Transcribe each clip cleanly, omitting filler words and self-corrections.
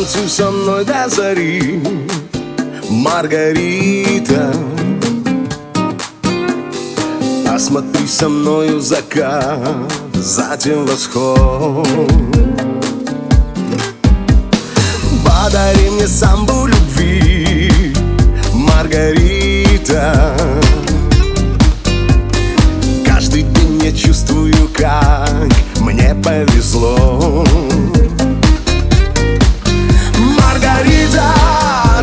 Танцуй со мной до зари, Маргарита. Посмотри со мною закат, затем восход. Подари мне самбу любви, Маргарита. Каждый день я чувствую, как мне повезло. Маргарита,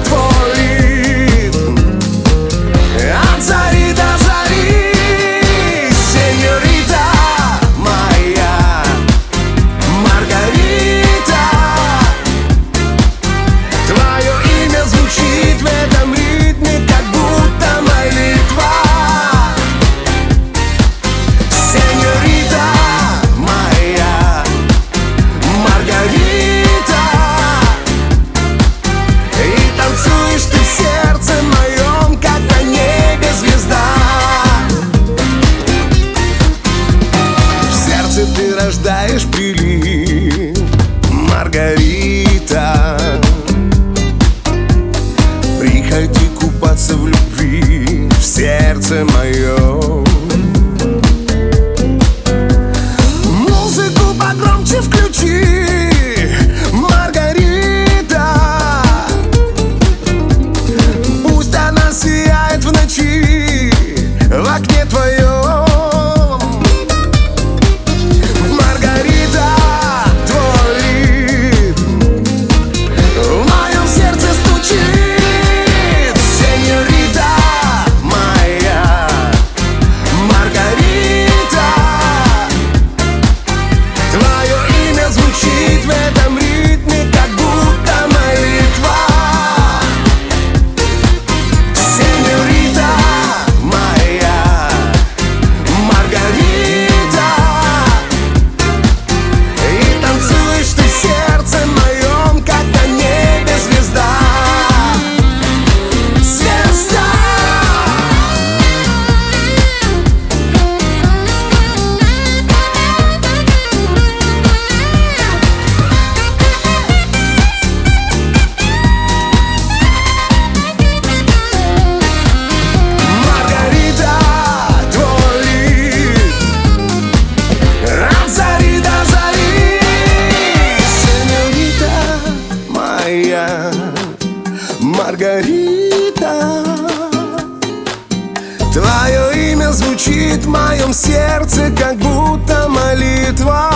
твой ритм от зари до зари. Сеньорита моя, Маргарита. Твое имя звучит в этом ритме, как будто молитва. Сеньорита моя, Маргарита. И танцуешь ты в сердце моем, как на небе звезда. В сердце ты рождаешь прилив, Маргарита. Приходи купаться в любви, в сердце моем. Музыку погромче включи, Маргарита. Пусть она сияет в ночи, в окне твоем. Маргарита, твой ритм в моем сердце стучит. Сеньорита моя, Маргарита. Твое имя звучит в этом ритме, как будто молитва. Сеньорита моя, Маргарита. И танцуешь ты в сердце моем, как на небе звезда. Звезда. Маргарита, твой ритм от зари до зари. Сеньорита моя, Маргарита. Твое имя звучит в моем сердце, как будто молитва.